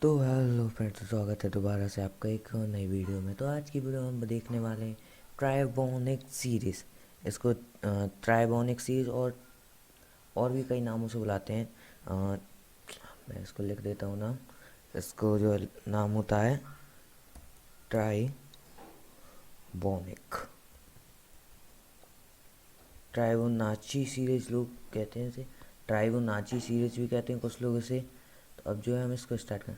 तो hello friends, स्वागत है दोबारा से आपका एक नई वीडियो में। तो आज की वीडियो में हम देखने वाले हैं ट्राइबोनिक सीरीज़। इसको ट्राइबोनिक सीरीज़ और भी कई नामों से बुलाते हैं। मैं इसको लिख देता हूँ ना। इसको जो नाम होता है ट्राइबोनिक ट्राइबोनाची सीरीज़ लोग कहते हैं इसे। ट्राइबोनाची सीरीज़ भी कहते हैं कुछ लोग इसे। तो अब जो है हम इसको स्टार्ट करें।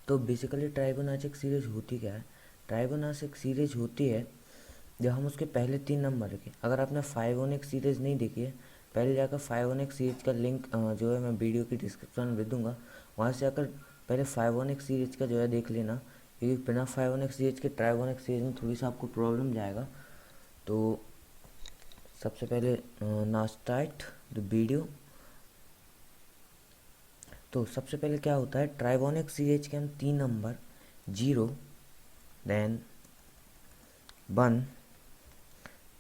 तो बेसिकली ट्राइबोनाचिक सीरीज होती क्या है? ट्राइबोनाचिक सीरीज होती है जब हम उसके पहले 3 नंबर रखें। अगर आपने फाइवोनिक सीरीज नहीं देखी है, पहले जाकर फाइवोनिक सीरीज का लिंक जो है मैं वीडियो की डिस्क्रिप्शन में दे दूँगा। वहाँ से जाकर पहले फाइवोनिक सीरीज का जो है देख लेना, क्योंकि बिना फाइवोनिक सीरीज के ट्राइबोनिक सीरीज में थोड़ी सा आपको प्रॉब्लम जाएगा। तो सबसे पहले ना स्टार्ट द वीडियो। तो सबसे पहले क्या होता है, ट्राइबोनिक सीरीज के हम 3 नंबर 0 देन 1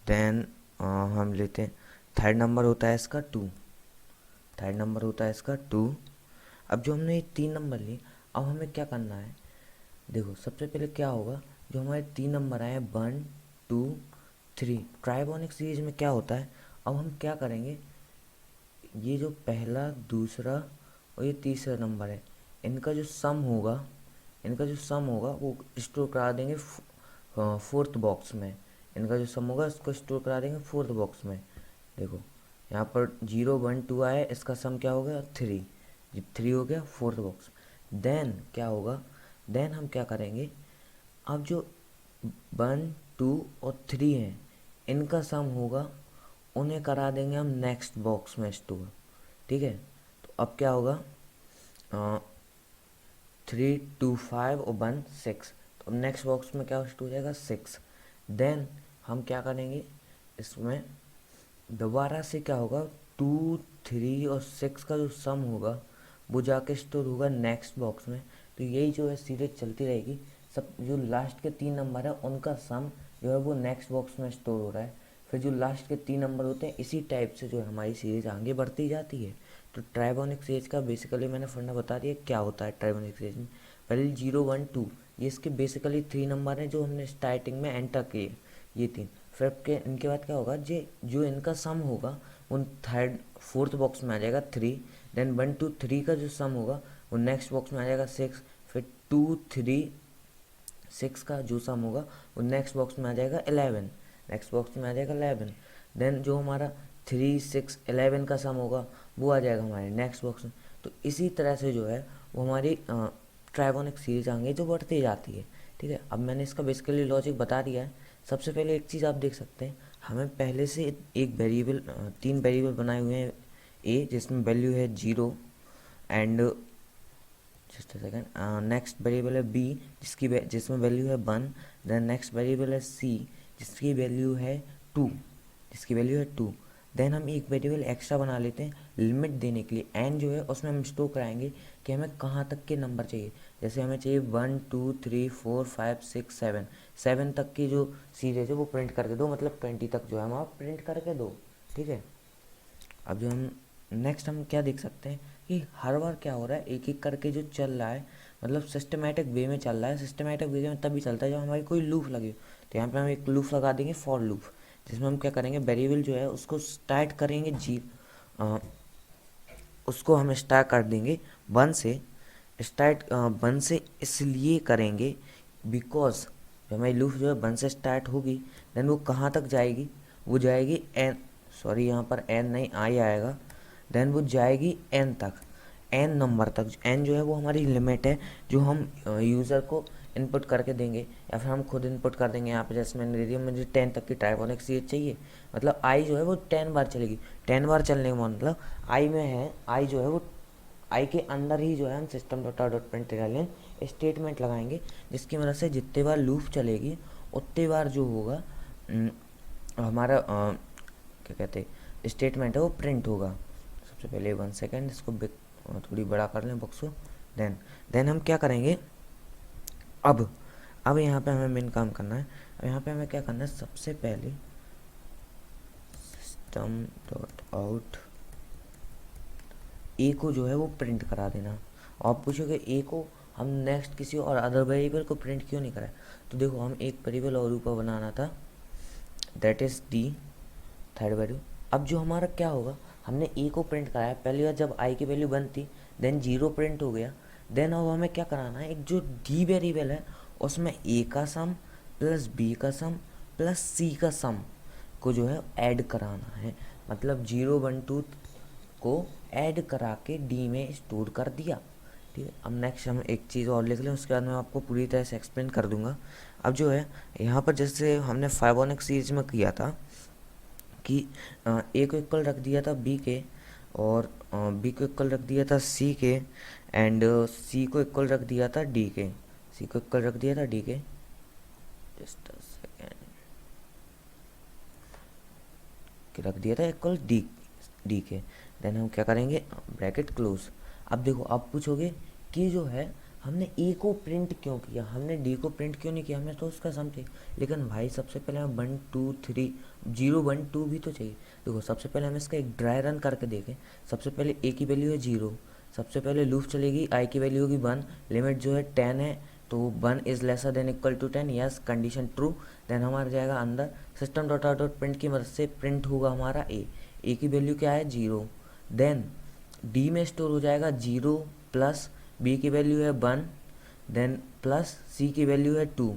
देन हम लेते हैं थर्ड नंबर होता है इसका 2। थर्ड नंबर होता है इसका 2। अब जो हमने ये 3 नंबर लिए, अब हमें क्या करना है? देखो सबसे पहले क्या होगा, जो हमारे 3 नंबर आए 1 2 3, ट्राइबोनिक सीरीज में क्या होता है, अब हम क्या करेंगे, ये जो पहला दूसरा और ये तीसरा नंबर है, इनका जो सम होगा वो स्टोर करा देंगे फोर्थ बॉक्स में। इनका जो सम होगा इसको स्टोर करा देंगे फोर्थ बॉक्स में। देखो यहाँ पर 0 1 2 आया, इसका सम क्या हो गया 3। जब 3 हो गया फोर्थ बॉक्स। देन क्या होगा, देन हम क्या करेंगे, अब जो 1 2 और 3 हैं, इनका सम होगा, उन्हें करा देंगे हम नेक्स्ट बॉक्स में स्टोर। ठीक है, तो अब क्या होगा, 3 2 5 और 1 6। तो अब नेक्स्ट बॉक्स में क्या स्टोर हो जाएगा 6। देन हम क्या करेंगे, इसमें दोबारा से क्या होगा, 2 3 और 6 का जो सम होगा वो जाके स्टोर होगा नेक्स्ट बॉक्स में। तो यही जो है सीरीज चलती रहेगी। सब जो लास्ट के 3 नंबर है उनका सम जो है वो नेक्स्ट बॉक्स में स्टोर हो रहा है। फिर जो लास्ट के 3 नंबर होते हैं, इसी टाइप से जो है हमारी सीरीज आगे बढ़ती जाती है। तो ट्राइबोनिक सीरीज का बेसिकली मैंने फंडा बता दिया क्या होता है ट्राइबोनिक सीरीज में। पहले 0 1 2, ये इसके बेसिकली 3 नंबर हैं जो हमने स्टार्टिंग में एंटर किए, ये 3। फिर के इनके बाद क्या होगा, जो इनका सम होगा उन थर्ड फोर्थ बॉक्स में आ जाएगा 3। देन 1 2 3 का जो सम होगा वो नेक्स्ट बॉक्स में आ जाएगा 6। फिर 2 3 6 का जो सम होगा वो नेक्स्ट बॉक्स में आ जाएगा 11। नेक्स्ट बॉक्स में आ जाएगा 11। देन जो हमारा 3 6 11 का सम होगा वो आ जाएगा हमारे नेक्स्ट बॉक्स में। तो इसी तरह से जो है वो हमारी ट्राइबोनिक सीरीज आगे जो बढ़ती जाती है। ठीक है, अब मैंने इसका बेसिकली लॉजिक बता दिया है। सबसे पहले एक चीज़ आप देख सकते हैं, हमें पहले से एक वेरिएबल 3 वेरिएबल बनाए हुए हैं ए, जिसमें वैल्यू है 0 and just second. Next variable है बी जिसमें वैल्यू है 1। देन नेक्स्ट वेरिएबल है सी जिसकी वैल्यू है 2। देन हम एक वेरिएबल एक्स्ट्रा बना लेते हैं लिमिट देने के लिए, एन जो है उसमें हम स्टोर कराएंगे कि हमें कहाँ तक के नंबर चाहिए। जैसे हमें चाहिए 1 2 3 4 5 6 7, 7 तक की जो सीरीज है वो प्रिंट करके दो, मतलब 20 तक जो है हम आप प्रिंट करके दो। ठीक है, अब जो हम नेक्स्ट हम क्या देख सकते हैं कि हर बार क्या हो रहा है, एक एक करके जो चल रहा है, मतलब सिस्टमेटिक वे में चल रहा है। सिस्टमेटिक वे में तभी चलता है जब हमारी कोई लूप लगी हो। तो यहाँ पे हम एक लूप लगा देंगे फॉर लूप, जिसमें हम क्या करेंगे, वेरिएबल जो है उसको स्टार्ट करेंगे उसको हम स्टार्ट कर देंगे 1 से। स्टार्ट 1 से इसलिए करेंगे बिकॉज हमारी लूप जो है 1 से स्टार्ट होगी, देन वो कहाँ तक जाएगी, वो जाएगी एन, सॉरी यहाँ पर एन नहीं आई आएगा। देन वो जाएगी एन तक, एन नंबर तक। एन जो है वो हमारी लिमिट है जो हम यूज़र को इनपुट करके देंगे या फिर हम खुद इनपुट कर देंगे। यहाँ पे जैसे मैंने दे दिया, मुझे 10 तक की ट्राइबोनिक सीरीज चाहिए, मतलब आई जो है वो 10 बार चलेगी। 10 बार चलने का मतलब आई में है, आई जो है वो आई के अंदर ही जो है हम system dot out dot print statement लगाएंगे, जिसकी मदद से जितने बार लूप चलेगी उतने बार जो होगा हमारा क्या कहते हैं स्टेटमेंट है वो प्रिंट होगा। सबसे पहले 1 सेकेंड इसको थोड़ी बड़ा कर लें बॉक्स को। देन हम क्या करेंगे, अब यहाँ पे हमें मेन काम करना है। अब यहाँ पे हमें क्या करना है, सबसे पहले सिस्टम डॉट आउट ए को जो है वो प्रिंट करा देना। और आप पूछोगे ए को हम नेक्स्ट किसी और अदर वेरिएबल को प्रिंट क्यों नहीं कराए, तो देखो हम एक वेरिएबल और ऊपर बनाना था, that is D, third value. अब जो हमारा क्या होगा, हमने ए को प्रिंट कराया पहली बार जब आई की वैल्यू 1 थी, देन 0 प्रिंट हो गया। देन अब हमें क्या कराना है, एक जो डी वेरिएबल है उसमें ए का सम प्लस बी का सम प्लस सी का सम को जो है ऐड कराना है। मतलब 0 1 2 को ऐड करा के डी में स्टोर कर दिया। ठीक है, अब नेक्स्ट हम एक चीज़ और लिख लें, उसके बाद मैं आपको पूरी तरह से एक्सप्लेन कर दूंगा। अब जो है यहाँ पर जैसे हमने फाइबोनिक सीरीज में किया था कि ए को इक्वल रख दिया था बी के, और बी को इक्वल रख दिया था सी के, एंड सी को इक्वल रख दिया था डी के, सी को इक्वल रख दिया था डी के, जस्ट अ सेकेंड, रख दिया था इक्वल डी डी के। देन हम क्या करेंगे, ब्रैकेट क्लोज। अब देखो आप पूछोगे कि जो है हमने ए को प्रिंट क्यों किया, हमने डी को प्रिंट क्यों नहीं किया, हमें तो उसका सम चाहिए। लेकिन भाई सबसे पहले हमें 1 2 3 0 1 2 भी तो चाहिए। देखो सबसे पहले हम इसका एक ड्राई रन करके देखें। सबसे पहले ए की वैल्यू है 0, सबसे पहले लूप चलेगी, आई की वैल्यू होगी 1, लिमिट जो है 10 है, तो 1 is lesser than equal to 10, yes condition true. Then हमारा जाएगा अंदर system dot out dot print की मदद से प्रिंट होगा हमारा ए की वैल्यू क्या है 0। देन डी में स्टोर हो जाएगा 0 प्लस बी की वैल्यू है 1, देन प्लस सी की वैल्यू है 2,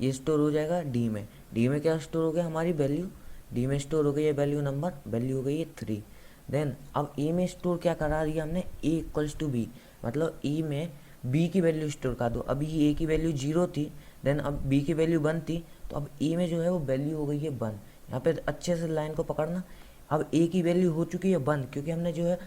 ये स्टोर हो जाएगा डी में। डी में क्या स्टोर हो गया, हमारी वैल्यू, डी में स्टोर हो गई है वैल्यू नंबर, वैल्यू हो गई है 3। देन अब ए में स्टोर क्या करा दिया हमने, ए इक्वल्स टू बी, मतलब ए में बी की वैल्यू स्टोर कर दो। अभी ए की वैल्यू 0 थी, देन अब बी की वैल्यू 1 थी, तो अब ए में जो है वो वैल्यू हो गई है 1। यहाँ पे अच्छे से लाइन को पकड़ना। अब ए की वैल्यू हो चुकी है 1, क्योंकि हमने जो है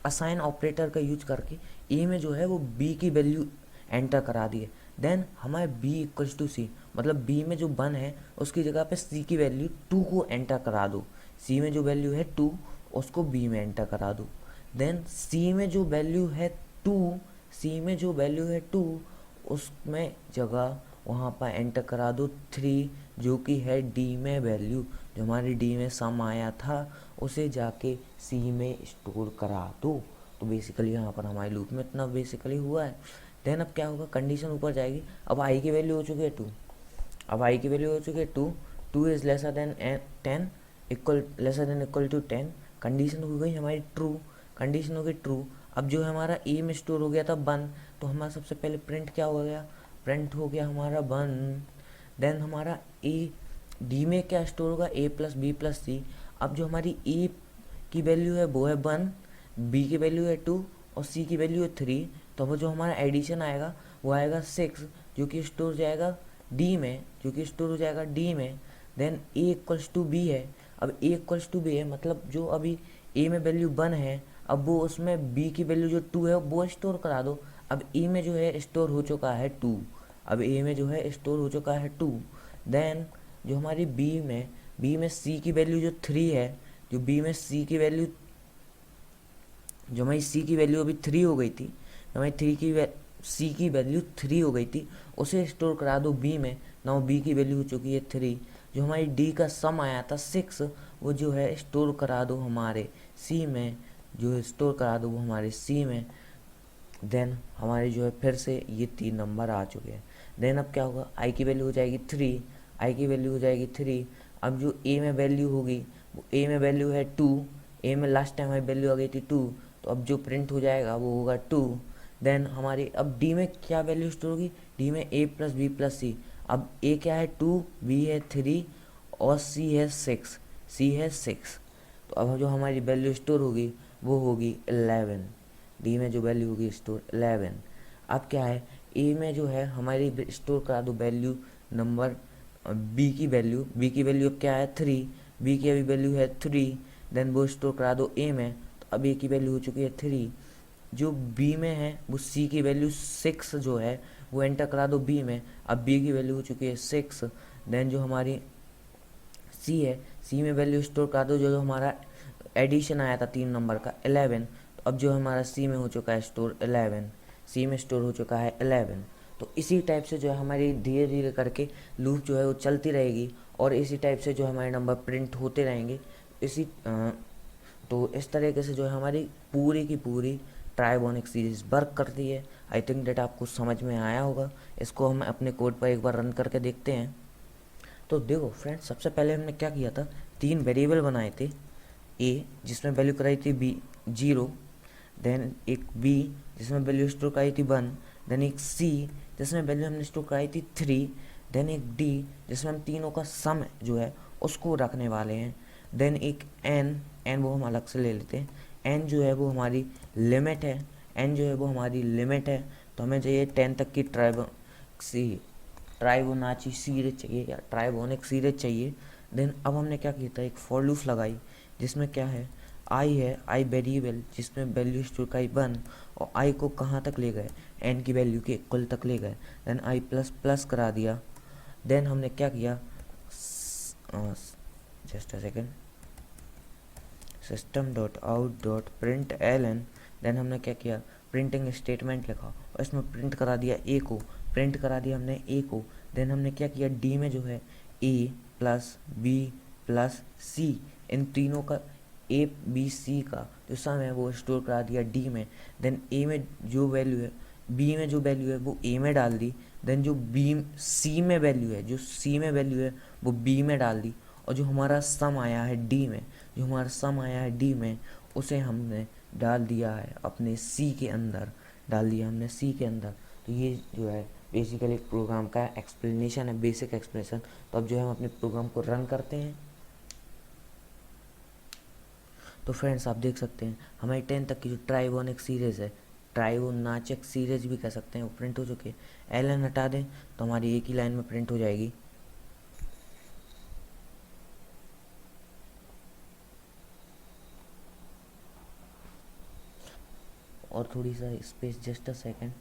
असाइन ऑपरेटर का यूज करके ए में जो है वो बी की वैल्यू एंटर करा दी है। देन हमारे बी इक्वल्स टू सी, मतलब बी में जो 1 है उसकी जगह पे सी की वैल्यू 2 को एंटर करा दो। सी में जो वैल्यू है 2 उसको बी में एंटर करा दो। देन सी में जो वैल्यू है 2, सी में जो वैल्यू है 2 उसमें जगह वहाँ पर एंटर करा दो 3, जो कि है डी में वैल्यू, जो हमारी डी में सम आया था उसे जाके सी में स्टोर करा दो। तो बेसिकली यहाँ पर हमारे लूप में इतना बेसिकली हुआ है। देन अब क्या होगा, कंडीशन ऊपर जाएगी। अब आई की वैल्यू हो चुकी है 2, अब आई की वैल्यू हो चुकी है 2, 2 is lesser than 10, equal lesser than equal to 10, condition हो गई हमारी ट्रू, कंडीशन हो गई ट्रू। अब जो हमारा ए में स्टोर हो गया था 1, तो हमारा सबसे पहले प्रिंट क्या हो गया, प्रिंट हो गया हमारा 1। देन हमारा ए डी में क्या स्टोर होगा, ए प्लस बी प्लस सी। अब जो हमारी ए की वैल्यू है वो है 1, बी की वैल्यू है 2 और सी की वैल्यू है 3, तो अब जो हमारा एडिशन आएगा वो आएगा 6, जो कि स्टोर हो जाएगा डी में, जो कि स्टोर हो जाएगा डी में। Then A equals to B है, अब ए इक्वल्स टू बी है, मतलब जो अभी ए में वैल्यू 1 है, अब वो उसमें बी की वैल्यू जो 2 है वो स्टोर करा दो। अब ए में जो है स्टोर हो चुका है 2, अब ए में जो है स्टोर हो चुका है 2। देन जो हमारी बी में सी की वैल्यू जो 3 है, जो बी में सी की वैल्यू, जो हमारी सी की वैल्यू अभी 3 हो गई थी, जो हमारी सी की वैल्यू 3 हो गई थी, उसे स्टोर करा दो बी में। नाउ बी की वैल्यू हो चुकी है 3। जो हमारी डी का सम आया था 6, वो जो है स्टोर करा दो हमारे सी में, जो स्टोर करा दो वो हमारे सी में। देन हमारे जो है फिर से ये 3 नंबर आ चुके हैं। देन अब क्या होगा, आई की वैल्यू हो जाएगी 3, आई की वैल्यू हो जाएगी 3। अब जो ए में वैल्यू होगी, वो ए में वैल्यू है 2, ए में लास्ट टाइम हमारी वैल्यू आ गई थी 2, तो अब जो प्रिंट हो जाएगा वो होगा 2। देन हमारी अब डी में क्या वैल्यू स्टोर होगी, डी में ए प्लस बी प्लस सी। अब ए क्या है 2, बी है 3 और सी है 6, सी है 6, तो अब जो हमारी वैल्यू स्टोर होगी वो होगी 11। डी में जो वैल्यू होगी स्टोर 11। अब क्या है, ए में जो है हमारी स्टोर करा दो वैल्यू नंबर बी की वैल्यू अब क्या है 3, बी की अभी वैल्यू है 3, देन वो स्टोर करा दो ए में, तो अब ए की वैल्यू हो चुकी है 3। जो बी में है वो सी की वैल्यू 6 जो है वो एंटर करा दो बी में, अब बी की वैल्यू हो चुकी है 6। देन जो हमारी सी है, सी में वैल्यू स्टोर करा दो जो हमारा एडिशन आया था 3 नंबर का 11, तो अब जो हमारा सी में हो चुका है स्टोर 11, सी में स्टोर हो चुका है 11। तो इसी टाइप से जो है हमारी धीरे धीरे करके लूप जो है वो चलती रहेगी, और इसी टाइप से जो हमारे नंबर प्रिंट होते रहेंगे। इसी तो इस तरीके से जो है हमारी पूरी की पूरी ट्राइबोनिक सीरीज वर्क करती है। आई थिंक डेट आपको समझ में आया होगा। इसको हम अपने कोड पर एक बार रन करके देखते हैं। तो देखो फ्रेंड्स, सबसे पहले हमने क्या किया था, 3 वेरिएबल बनाए थे। ए जिसमें वैल्यू कराई थी बी 0, देन एक बी जिसमें वैल्यू स्टोर कराई थी 1, देन एक सी जिसमें वैल्यू हमने स्टोर कराई थी 3, देन एक डी जिसमें हम तीनों का सम जो है उसको रखने वाले हैं, देन एक एन वो हम अलग से ले लेते हैं। एन जो है वो हमारी लिमिट है, एन जो है वो हमारी लिमिट है। तो हमें चाहिए 10 तक की ट्राइबोनाची सीरीज चाहिए या ट्राइबोनिक सीरीज चाहिए। देन अब हमने क्या किया था, एक फॉर लूप लगाई जिसमें क्या है, आई है, आई वेरिएबल जिसमें वैल्यू स्टोर का 1 और आई को कहाँ तक ले गए, एन की वैल्यू के इक्वल तक ले गए। देन आई प्लस प्लस करा दिया। देन हमने क्या किया, just a second, system dot out dot print L N. Then हमने क्या किया, प्रिंटिंग स्टेटमेंट लिखा और इसमें प्रिंट करा दिया ए को, प्रिंट करा दिया हमने ए को। देन हमने क्या किया, डी में जो है ए प्लस बी प्लस सी, इन तीनों का ए बी सी का जो सम है वो स्टोर करा दिया डी में। देन ए में जो वैल्यू है, बी में जो वैल्यू है वो ए में डाल दी। देन जो बी सी में वैल्यू है, जो सी में वैल्यू है वो बी में डाल दी। और जो हमारा सम आया है डी में, जो हमारा सम आया है डी में, उसे हमने डाल दिया है अपने सी के अंदर, डाल दिया हमने सी के अंदर। तो ये जो है बेसिकली एक प्रोग्राम का एक्सप्लेनेशन है, बेसिक एक्सप्लेनेशन। तो अब जो है हम अपने प्रोग्राम को रन करते हैं। तो फ्रेंड्स आप देख सकते हैं हमारी 10 तक की जो ट्राइबोनिक सीरीज़ है, ट्राइबोनाचिक सीरीज भी कह सकते हैं, वो प्रिंट हो चुकी है। एल एन हटा दें तो हमारी एक ही लाइन में प्रिंट हो जाएगी। और थोड़ी सा स्पेस, जस्ट अ सेकेंड,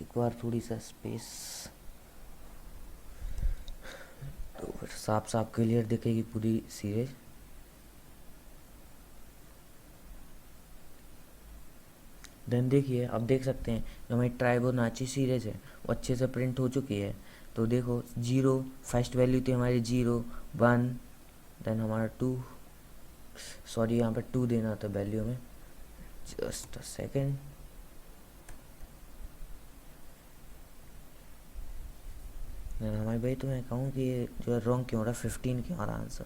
एक बार थोड़ी सा स्पेस, तो फिर साफ साफ क्लियर दिखेगी पूरी सीरीज। देन देखिए, अब देख सकते हैं जो हमारी ट्राइबोनाची सीरीज है वो अच्छे से प्रिंट हो चुकी है। तो देखो 0 फर्स्ट वैल्यू थी हमारी 0 1, देन हमारा 2, सॉरी यहाँ पे 2 देना था वैल्यू में, जस्ट अ सेकेंड। हमारे भाई तो मैं कहूँ कि ये जो है रॉन्ग क्यों हो रहा है, 15 क्यों आ रहा आंसर।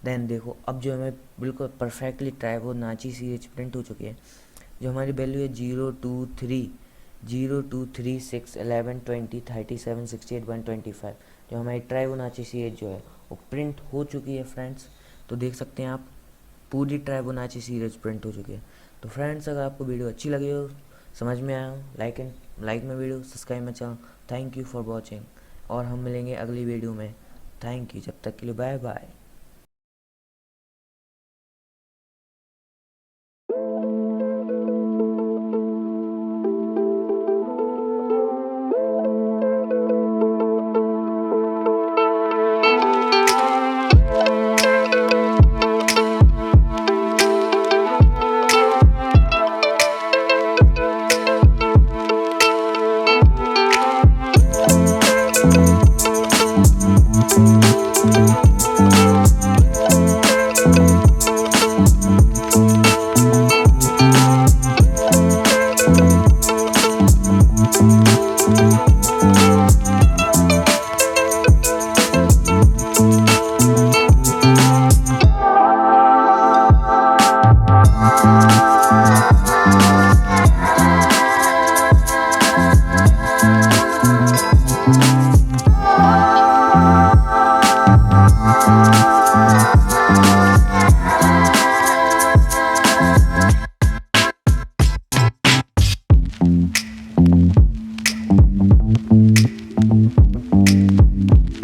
देन देखो अब जो हमें बिल्कुल परफेक्टली ट्राइबोनाची सीरीज प्रिंट हो चुकी है। जो हमारी वैल्यू है 0 2 3, 0 2 3 6 11 20 37 68 125, जो हमारी ट्राइबोनाची सीरीज जो है वो प्रिंट हो चुकी है फ्रेंड्स। तो देख सकते हैं आप पूरी ट्राइबोनाची सीरीज प्रिंट हो चुकी है। तो फ्रेंड्स अगर आपको वीडियो अच्छी लगी हो, समझ में आया हो, लाइक में वीडियो, सब्सक्राइब में channel. Thank you for watching और हम मिलेंगे अगली वीडियो में। थैंक यू, जब तक के लिए बाय बाय।